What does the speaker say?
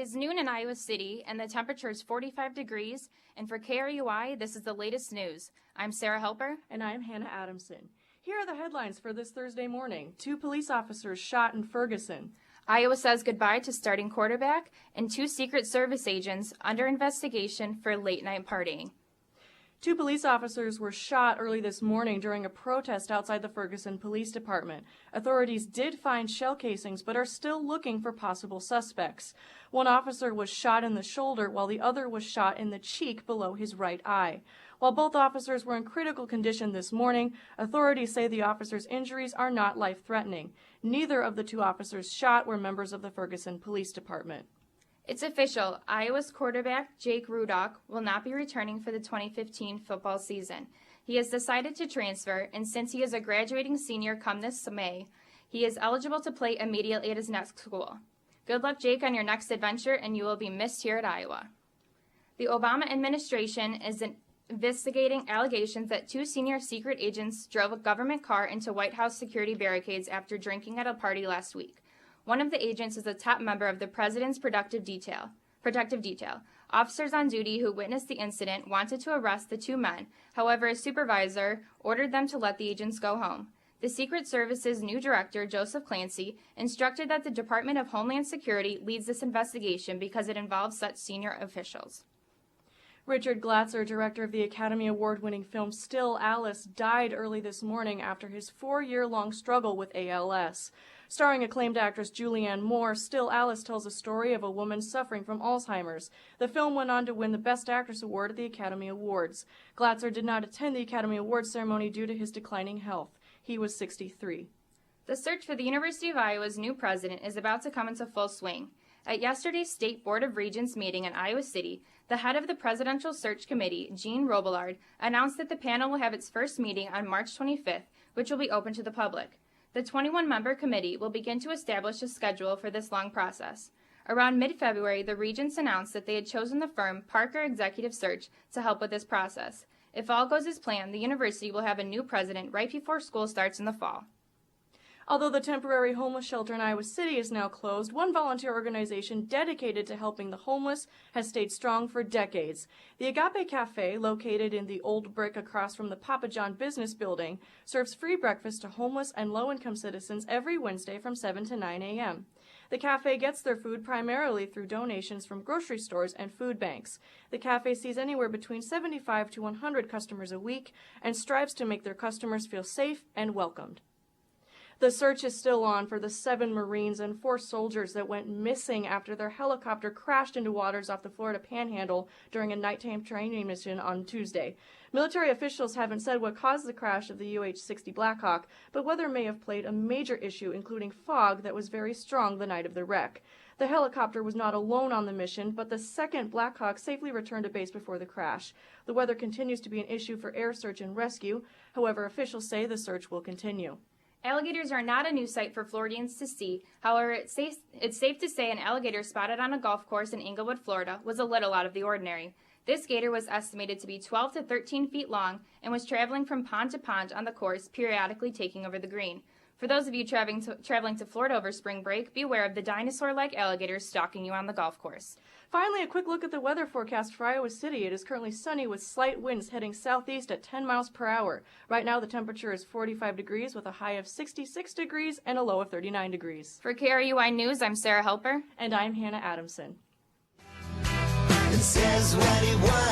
is noon in Iowa City, and the temperature is 45 degrees. And for KRUI, this is the latest news. I'm Sarah Halper. And I'm Hannah Adamson. Here are the headlines for this Thursday morning. 2 police officers shot in Ferguson. Iowa says goodbye to starting quarterback, and 2 Secret Service agents under investigation for late-night partying. 2 police officers were shot early this morning during a protest outside the Ferguson Police Department. Authorities did find shell casings, but are still looking for possible suspects. One officer was shot in the shoulder, while the other was shot in the cheek below his right eye. While both officers were in critical condition this morning, authorities say the officers' injuries are not life-threatening. Neither of the 2 officers shot were members of the Ferguson Police Department. It's official. Iowa's quarterback, Jake Rudock, will not be returning for the 2015 football season. He has decided to transfer, and since he is a graduating senior come this May, he is eligible to play immediately at his next school. Good luck, Jake, on your next adventure, and you will be missed here at Iowa. The Obama administration is investigating allegations that 2 senior secret agents drove a government car into White House security barricades after drinking at a party last week. One of the agents is a top member of the president's protective detail. Officers on duty who witnessed the incident wanted to arrest the 2 men. However, a supervisor ordered them to let the agents go home. The Secret Service's new director, Joseph Clancy, instructed that the Department of Homeland Security leads this investigation because it involves such senior officials. Richard Glatzer, director of the Academy Award-winning film Still Alice, died early this morning after his 4-year-long struggle with ALS. Starring acclaimed actress Julianne Moore, Still Alice tells a story of a woman suffering from Alzheimer's. The film went on to win the Best Actress award at the Academy Awards. Glatzer did not attend the Academy Awards ceremony due to his declining health. He was 63. The search for the University of Iowa's new president is about to come into full swing. At yesterday's State Board of Regents meeting in Iowa City, the head of the Presidential Search Committee, Jean Robillard, announced that the panel will have its first meeting on March 25th, which will be open to the public. The 21-member committee will begin to establish a schedule for this long process. Around mid-February, the Regents announced that they had chosen the firm Parker Executive Search to help with this process. If all goes as planned, the university will have a new president right before school starts in the fall. Although the temporary homeless shelter in Iowa City is now closed, one volunteer organization dedicated to helping the homeless has stayed strong for decades. The Agape Cafe, located in the old brick across from the Papa John Business Building, serves free breakfast to homeless and low-income citizens every Wednesday from 7 to 9 a.m. The cafe gets their food primarily through donations from grocery stores and food banks. The cafe sees anywhere between 75 to 100 customers a week and strives to make their customers feel safe and welcomed. The search is still on for the 7 Marines and 4 soldiers that went missing after their helicopter crashed into waters off the Florida Panhandle during a nighttime training mission on Tuesday. Military officials haven't said what caused the crash of the UH-60 Blackhawk, but weather may have played a major issue, including fog that was very strong the night of the wreck. The helicopter was not alone on the mission, but the second Blackhawk safely returned to base before the crash. The weather continues to be an issue for air search and rescue. However, officials say the search will continue. Alligators are not a new sight for Floridians to see. However, it's safe to say an alligator spotted on a golf course in Englewood, Florida, was a little out of the ordinary. This gator was estimated to be 12 to 13 feet long and was traveling from pond to pond on the course, periodically taking over the green. For those of you traveling to Florida over spring break, beware of the dinosaur-like alligators stalking you on the golf course. Finally, a quick look at the weather forecast for Iowa City. It is currently sunny with slight winds heading southeast at 10 miles per hour. Right now, the temperature is 45 degrees with a high of 66 degrees and a low of 39 degrees. For KRUI News, I'm Sarah Halper. And I'm Hannah Adamson. It says what he wants.